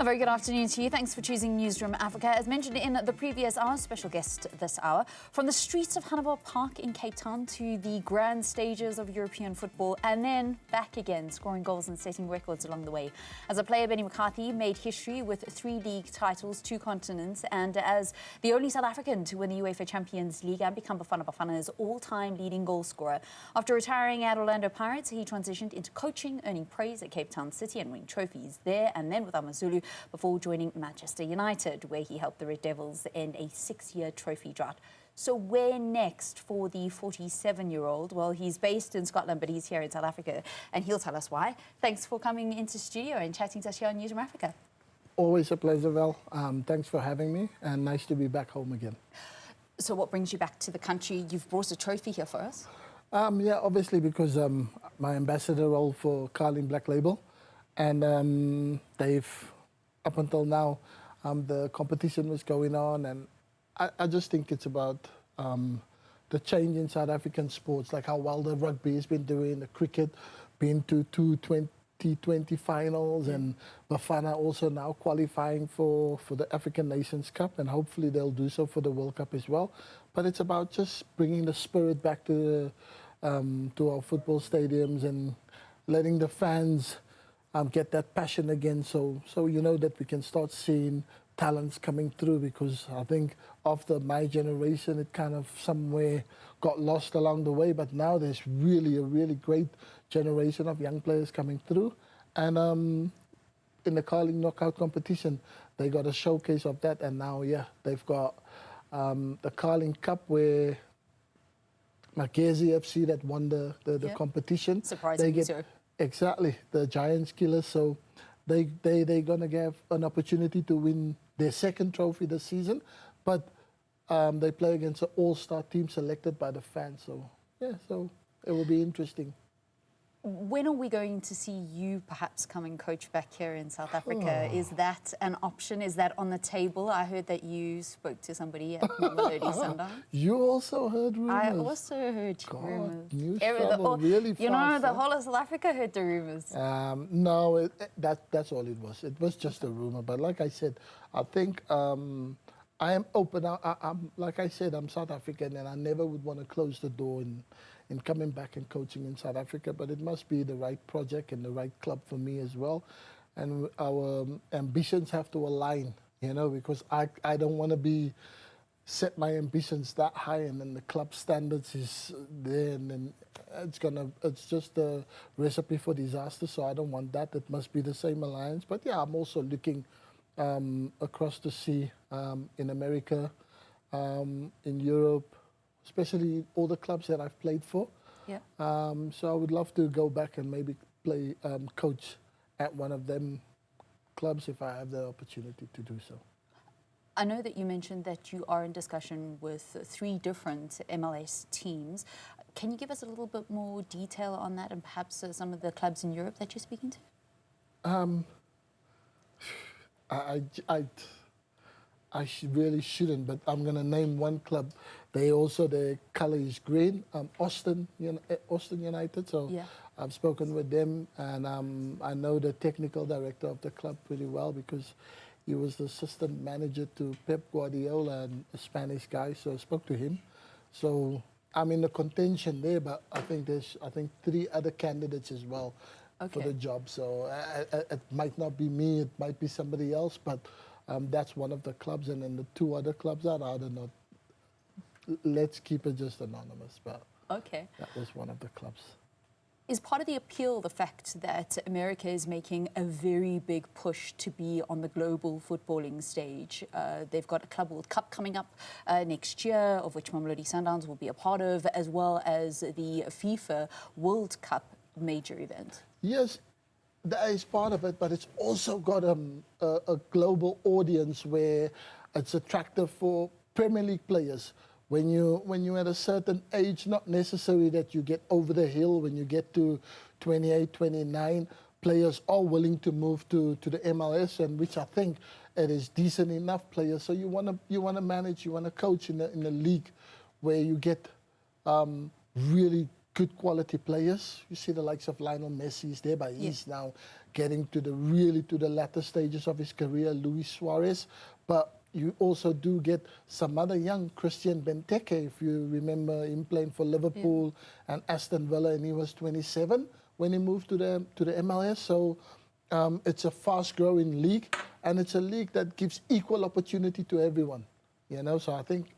A very good afternoon to you. Thanks for choosing Newzroom Afrika. As mentioned in the previous hour, special guest this hour, from the streets of Hanover Park in Cape Town to the grand stages of European football, and then back again, scoring goals and setting records along the way. As a player, Benni McCarthy made history with 3 league titles, 2 continents, and as the only South African to win the UEFA Champions League and become Bafana Bafana's all-time leading goal scorer. After retiring at Orlando Pirates, he transitioned into coaching, earning praise at Cape Town City and winning trophies there, and then with AmaZulu, before joining Manchester United, where he helped the Red Devils end a 6-year trophy drought. So where next for the 47-year-old? Well, he's based in Scotland, but he's here in South Africa, and he'll tell us why. Thanks for coming into studio and chatting to us here on Newzroom Afrika. Always a pleasure, Val. Thanks for having me, and nice to be back home again. So what brings you back to the country? You've brought a trophy here for us. Yeah, obviously because my ambassador role for Carling Black Label, and they've, up until now, the competition was going on, and I just think it's about the change in South African sports, like how well the rugby has been doing, the cricket, been to 2 2020 finals, and Bafana also now qualifying for the African Nations Cup, and hopefully they'll do so for the World Cup as well. But it's about just bringing the spirit back to our football stadiums and letting the fans get that passion again, so you know that we can start seeing talents coming through, because I think after my generation it kind of somewhere got lost along the way, but now there's really a really great generation of young players coming through, and in the Carling knockout competition they got a showcase of that, and now they've got the Carling Cup where Magezi FC that won the competition. Surprisingly so. Exactly, the Giants killers. So they're going to get an opportunity to win their 2nd trophy this season, but they play against an all-star team selected by the fans. So, so it will be interesting. When are we going to see you perhaps come and coach back here in South Africa? Is that an option? Is that on the table? I heard that you spoke to somebody at Mamelodi Sundowns. You also heard rumours? I also heard rumours. Really fast, you know, the whole of South Africa heard the rumours. No, that's all it was. It was just a rumour. But like I said, I think I am open. Like I said, I'm South African, and I never would want to close the door in coming back and coaching in South Africa, but it must be the right project and the right club for me as well. And our ambitions have to align, you know, because I don't want to set my ambitions that high and then the club standards is there, and then it's just a recipe for disaster, so I don't want that. It must be the same alliance. But yeah, I'm also looking across the sea, in America, in Europe, especially all the clubs that I've played for. Yeah. So I would love to go back and maybe play coach at one of them clubs if I have the opportunity to do so. I know that you mentioned that you are in discussion with 3 different MLS teams. Can you give us a little bit more detail on that, and perhaps some of the clubs in Europe that you're speaking to? I really shouldn't, but I'm going to name one club. Their colour is green, Austin United. So I've spoken with them, and I know the technical director of the club pretty well because he was the assistant manager to Pep Guardiola, and a Spanish guy, so I spoke to him. So I'm in the contention there, but I think there's 3 other candidates as well for the job. So it might not be me, it might be somebody else, but that's one of the clubs, and then the 2 other clubs are, I don't know. Let's keep it just anonymous, but that was one of the clubs. Is part of the appeal the fact that America is making a very big push to be on the global footballing stage? They've got a Club World Cup coming up next year, of which Mamelodi Sundowns will be a part of, as well as the FIFA World Cup major event. Yes, that is part of it, but it's also got a global audience where it's attractive for Premier League players. When you're at a certain age, not necessarily that you get over the hill. When you get to 28, 29, players are willing to move to the MLS, and which I think it is decent enough players. So you want to manage, you want to coach in a league where you get really good quality players. You see the likes of Lionel Messi is there, but he's now getting to the latter stages of his career, Luis Suarez. But you also do get some other young, Christian Benteke, if you remember him playing for Liverpool and Aston Villa, and he was 27 when he moved to the MLS. So it's a fast-growing league, and it's a league that gives equal opportunity to everyone. You know, so I think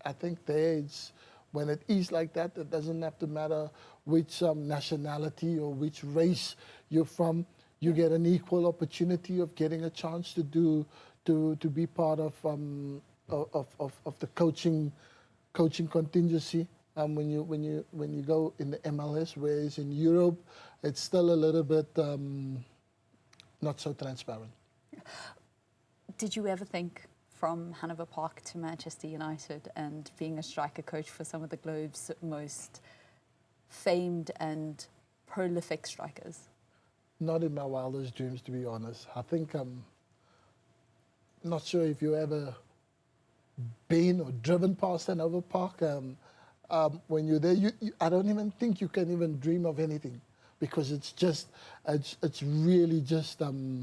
there it's, when it is like that, it doesn't have to matter which nationality or which race you're from. You get an equal opportunity of getting a chance to be part of the coaching contingency when you go in the MLS, whereas in Europe it's still a little bit not so transparent. Did you ever think, from Hanover Park to Manchester United and being a striker coach for some of the globe's most famed and prolific strikers? Not in my wildest dreams, to be honest. I think not sure if you ever been or driven past Hanover Park. When you're there, I don't even think you can even dream of anything, because it's really just a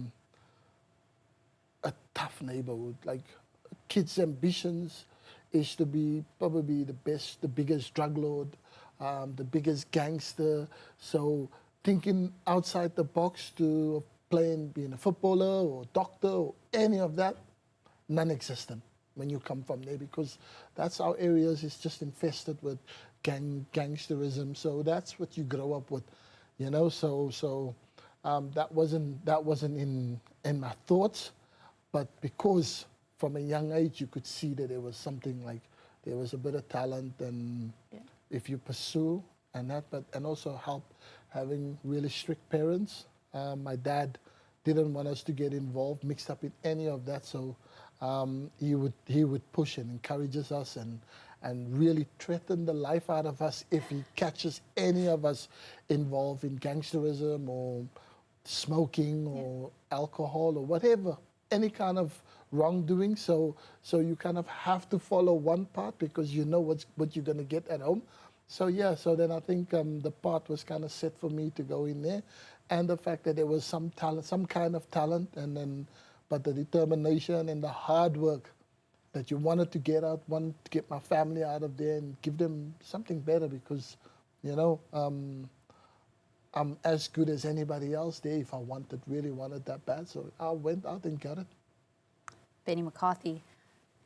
tough neighborhood. Like, kids' ambitions is to be probably the best, the biggest drug lord, the biggest gangster. So thinking outside the box to being a footballer or doctor or any of that, non-existent when you come from there, because that's our areas is just infested with gangsterism. So that's what you grow up with, you know. So that wasn't in my thoughts, but because from a young age you could see that there was something, like there was a bit of talent, and if you pursue and also help having really strict parents. My dad didn't want us to get involved, mixed up in any of that, so he would push and encourages us and really threaten the life out of us if he catches any of us involved in gangsterism or smoking or alcohol or whatever, any kind of wrongdoing. So you kind of have to follow one part because you know what you're going to get at home. So yeah, so then I think the part was kind of set for me to go in there, and the fact that there was some talent, some kind of talent, but the determination and the hard work that you wanted to get out, wanted to get my family out of there and give them something better, because, you know, I'm as good as anybody else there if I really wanted that bad. So I went out and got it. Benni McCarthy,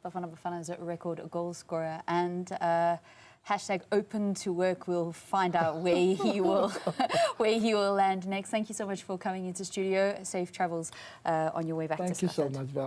Bafana Bafana is a record goal scorer, and hashtag open to work. We'll find out where he will land next. Thank you so much for coming into studio. Safe travels on your way back to Scotland. Thank you so much, Val.